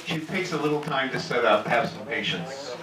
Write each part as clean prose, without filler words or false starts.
It takes a little time to set up. Have some patience.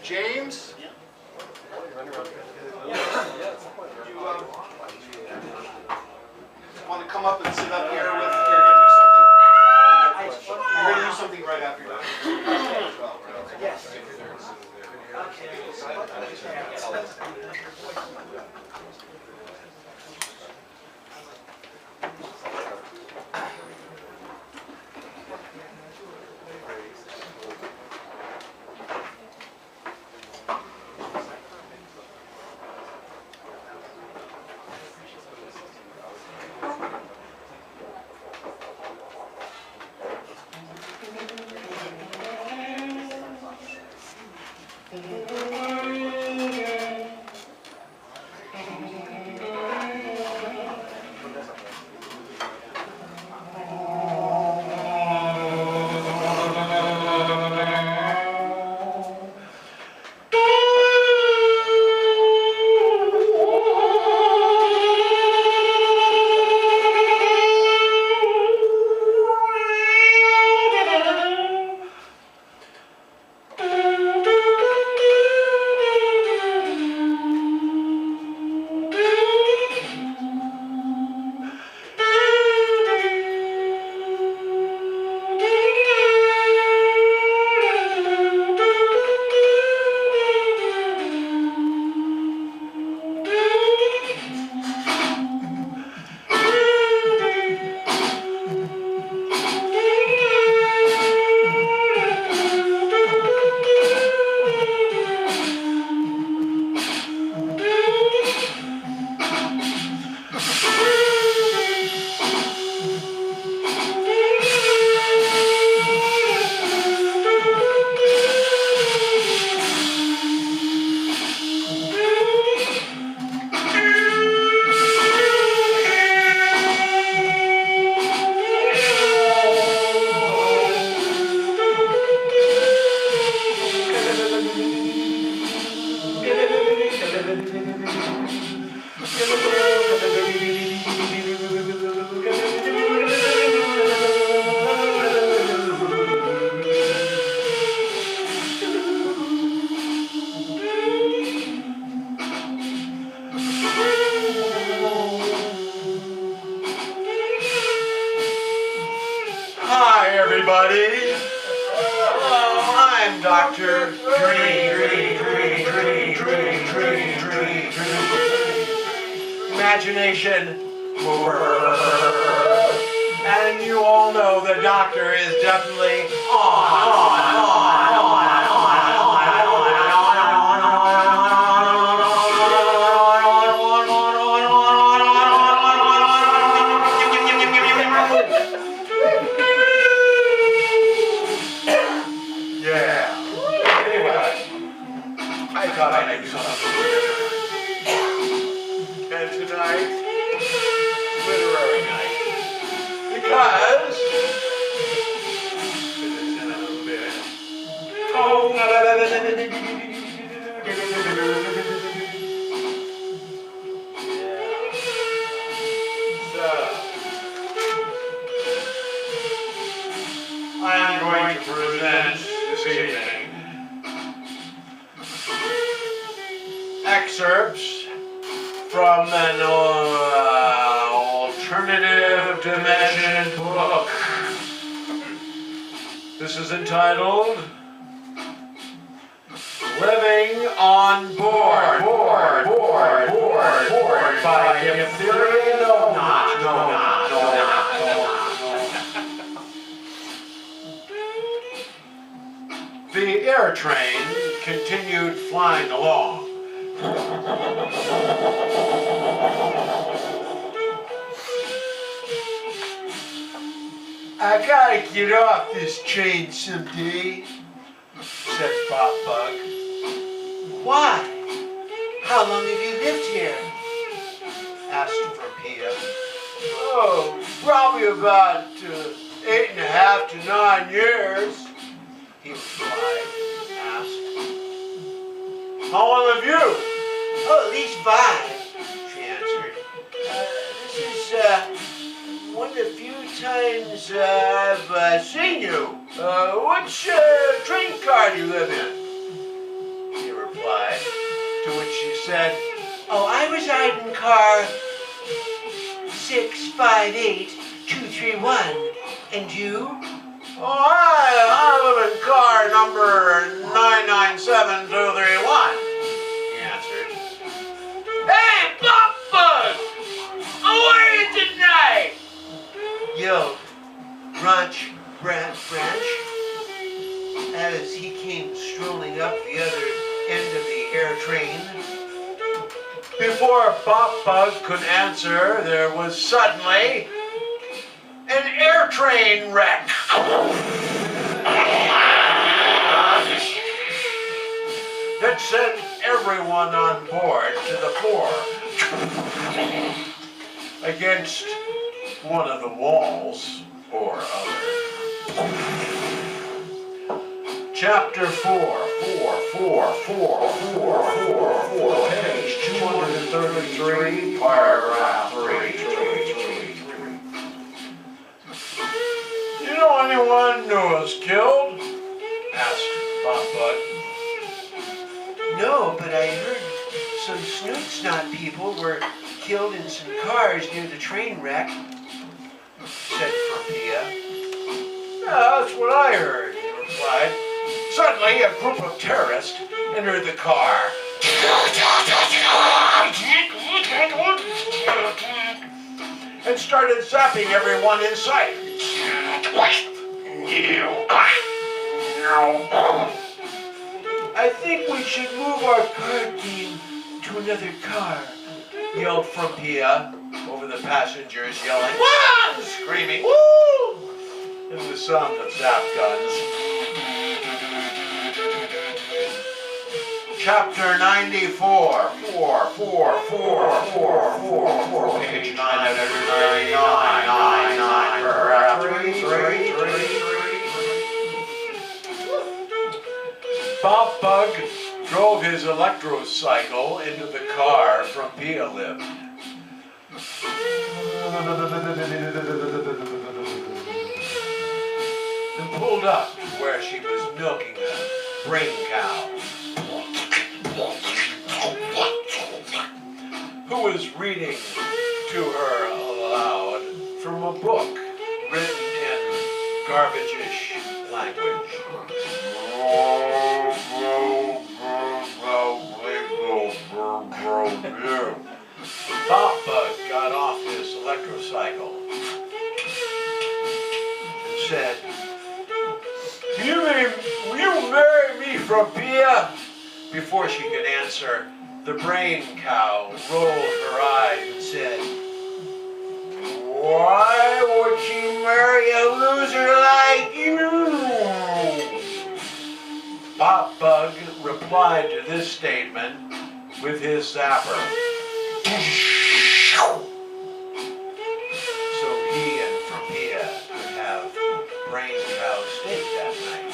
James? Want to come up and sit up here with? You're going to do something right after you're done. Yes. Hi, everybody. Hello, I'm Dr. Dreame. Imagination. And you all know the doctor is definitely And tonight, literary night. Because finish in a little bit. So I am going to present this evening excerpts from an alternative dimension book. This is entitled Living on Board by diphtheria? No, not. The air train continued flying along. I gotta get off this train someday, said Bob Bug. Why? How long have you lived here? Asked Verpia. Oh, probably about 8.5 to 9 years, he replied, asked. How long have you? Oh, at least 5, she answered. This is one of the few times I've seen you. Which train car do you live in? He replied, to which she said, oh, I reside in car 658231. And you? Oh, I live in car number 997231, he answered. Hey, Bob Bug! How are you tonight? Yelled Branch, as he came strolling up the other end of the air train. Before Bob Bug could answer, there was suddenly an air train wreck. That sent everyone on board to the floor against one of the walls or other. Chapter 4, page 233, paragraph 3. You know anyone who was killed? Asked Bob Bug. No, but I heard some Snootsnot people were killed in some cars near the train wreck, said Verpia. Yeah, that's what I heard, he replied. Suddenly, a group of terrorists entered the car and started zapping everyone in sight. I think we should move our card game to another car, yelled Verpia over the passengers yelling, "Wah!" and screaming, "Woo!" and the sound of zap guns. Chapter 94, page 999, paragraph 3. Bob Bug drove his electrocycle into the car Verpia lived. And pulled up to where she was milking a brain cow, who was reading to her aloud from a book written in garbage-ish language. Bob Bug got off his electrocycle and said, Will you marry me, Verpia? Before she could answer, the brain cow rolled her eyes and said, Why would she marry a loser like you? Bob Bug replied to this statement with his zapper. So he and Verpia could have brain cow steak that night.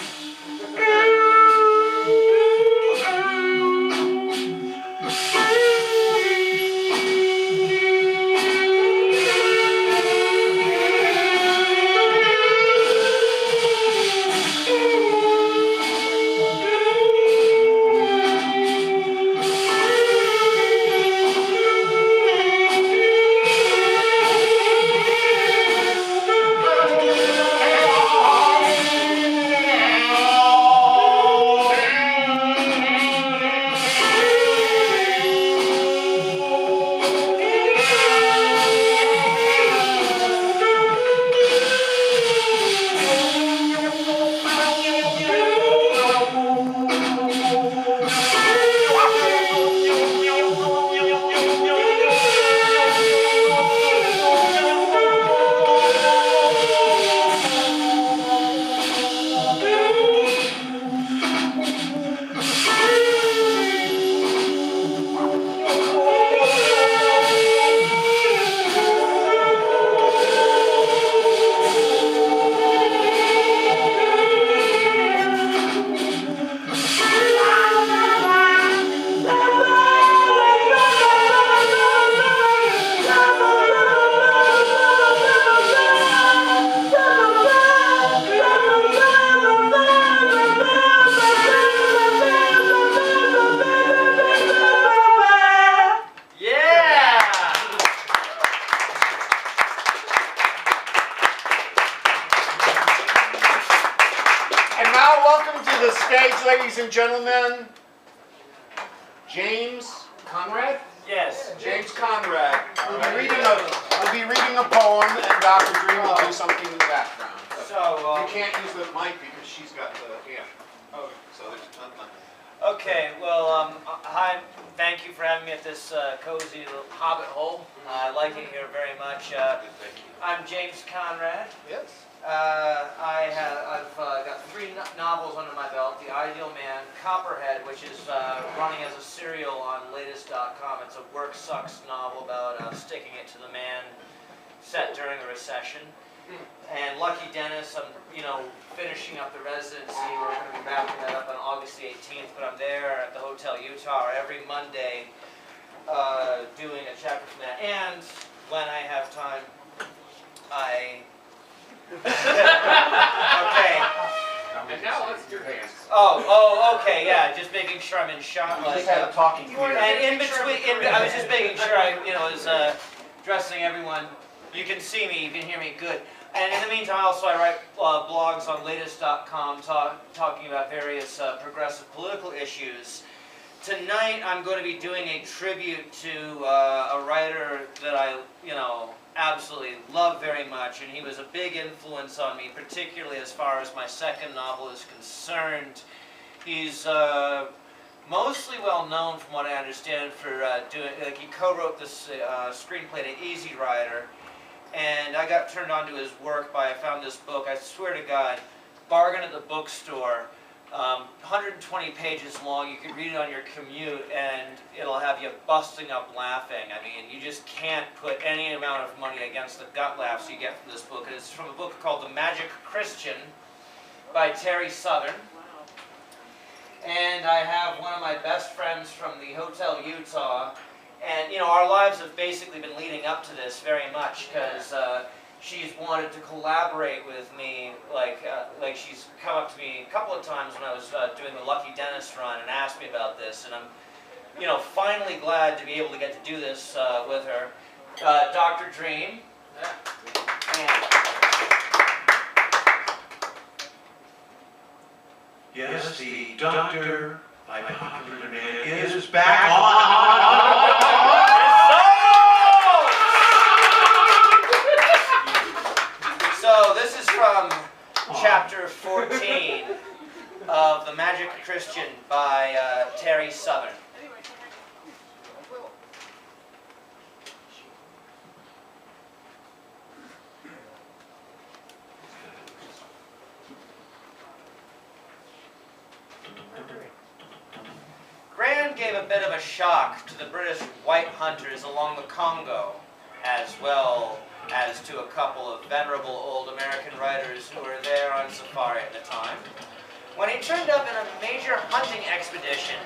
stage, ladies and gentlemen, James Conrad? Yes. James Conrad. We'll be reading a poem, and Dr. Dreame will do something in the background. So, You can't use the mic because she's got the, yeah. oh, So there's nothing. okay, well, hi, thank you for having me at this cozy little hobbit hole. I like it here very much. I'm James Conrad. Yes. I've got 3 novels under my belt. The Ideal Man, Copperhead, which is running as a serial on latest.com. It's a work sucks novel about sticking it to the man set during a recession. And Lucky Dennis, I'm finishing up the residency. We're going to be wrapping that up on August the 18th, but I'm there at the Hotel Utah every Monday doing a chapter from that. And when I have time, okay. And now let's do hands. Oh, okay, yeah. Just making sure I'm in shot. We Like, just had a talking here. and in between, I was just making sure I, was dressing everyone. You can see me, you can hear me good. And in the meantime, also I write blogs on latest.com talking about various progressive political issues. Tonight I'm going to be doing a tribute to a writer that I, absolutely love very much, and he was a big influence on me, particularly as far as my second novel is concerned. He's mostly well known, from what I understand, for he co-wrote this screenplay to Easy Rider, and I got turned on to his work I found this book, I swear to God, bargain at the bookstore, 120 pages long. You could read it on your commute and it'll have you busting up laughing. I mean, you just can't put any amount of money against the gut laughs you get from this book. It's from a book called The Magic Christian by Terry Southern. And I have one of my best friends from the Hotel Utah. And, our lives have basically been leading up to this very much because she's wanted to collaborate with me, like she's come up to me a couple of times when I was doing the Lucky Dennis run and asked me about this, and I'm, finally glad to be able to get to do this with her. Dr. Dreame. Yes, the doctor, by popular demand, is back on. So this is from chapter 14 of The Magic Christian by Terry Southern. Grand gave a bit of a shock to the British white hunters along the Congo, as well as to a couple of venerable old American writers who were there on safari at the time, when he turned up in a major hunting expedition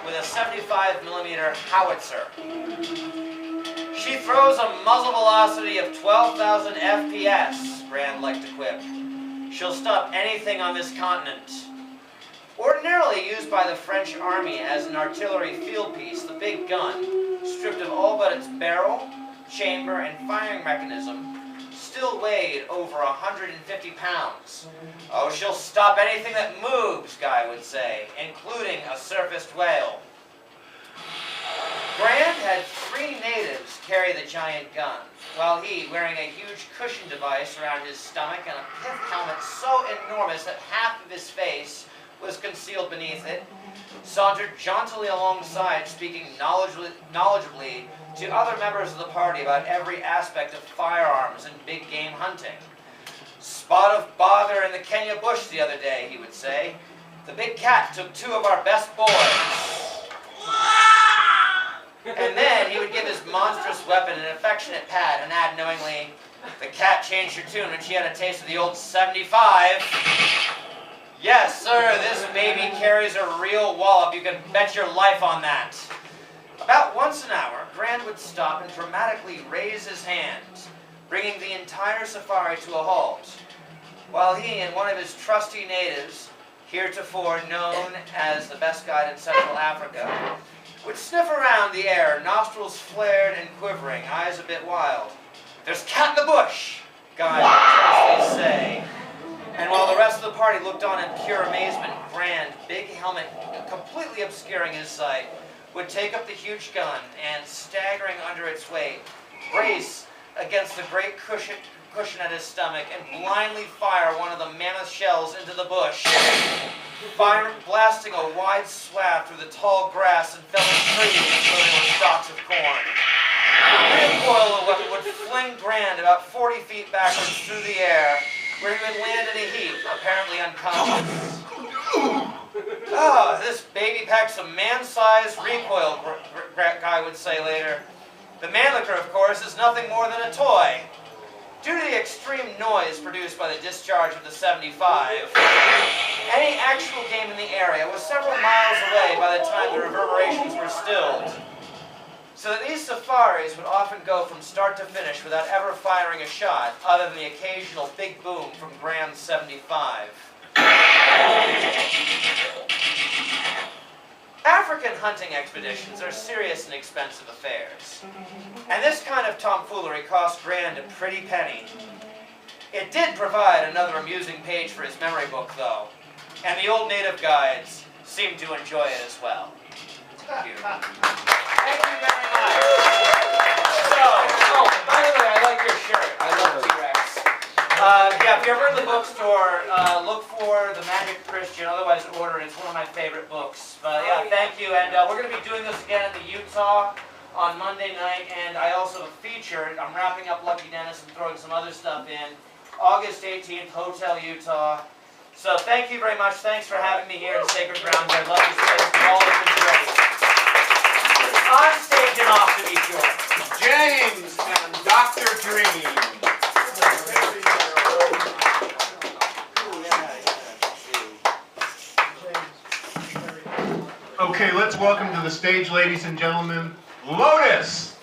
with a 75mm howitzer. She throws a muzzle velocity of 12,000 FPS, Grand liked to quip. She'll stop anything on this continent. Ordinarily used by the French army as an artillery field piece, the big gun, stripped of all but its barrel, chamber, and firing mechanism, still weighed over 150 pounds. Oh, she'll stop anything that moves, Guy would say, including a surfaced whale. Grand had 3 natives carry the giant gun, while he, wearing a huge cushion device around his stomach and a pith helmet so enormous that half of his face was concealed beneath it, sauntered jauntily alongside, speaking knowledgeably to other members of the party about every aspect of firearms and big game hunting. Spot of bother in the Kenya bush the other day, he would say. The big cat took 2 of our best boys. And then he would give his monstrous weapon an affectionate pat and add knowingly, the cat changed her tune when she had a taste of the old 75. Yes, sir, this baby carries a real wallop. You can bet your life on that. About once an hour, Grand would stop and dramatically raise his hand, bringing the entire safari to a halt, while he and one of his trusty natives, heretofore known as the best guide in Central Africa, would sniff around the air, nostrils flared and quivering, eyes a bit wild. "There's cat in the bush," Guy would tersely say. And while the rest of the party looked on in pure amazement, Grand, big helmet completely obscuring his sight, would take up the huge gun and, staggering under its weight, brace against the great cushion at his stomach and blindly fire one of the mammoth shells into the bush, blasting a wide swath through the tall grass and felling trees until they were stalks of corn. The recoil of the weapon would fling Grand about 40 feet backwards through the air, where he would land in a heap, apparently unconscious. "Oh, this baby packs a man-sized recoil," Guy would say later. "The Mannlicher, of course, is nothing more than a toy." Due to the extreme noise produced by the discharge of the 75, any actual game in the area was several miles away by the time the reverberations were stilled. So that these safaris would often go from start to finish without ever firing a shot, other than the occasional big boom from Grand's 75. African hunting expeditions are serious and expensive affairs, and this kind of tomfoolery cost Grand a pretty penny. It did provide another amusing page for his memory book, though, and the old native guides seemed to enjoy it as well. Thank you. Thank you very much. So, oh, by the way, I like your shirt. I love T-Rex. Yeah, if you're ever in the bookstore, look for The Magic Christian, otherwise order it. It's one of my favorite books. But yeah, thank you. And we're going to be doing this again at the Utah on Monday night, and I also have a feature. I'm wrapping up Lucky Dennis and throwing some other stuff in. August 18th, Hotel Utah. So thank you very much. Thanks for having me here in Sacred Grounds. I love this place. We've all been great. On stage and off, to be sure. James and Dr. Dreame. Okay, let's welcome to the stage, ladies and gentlemen, Lotus.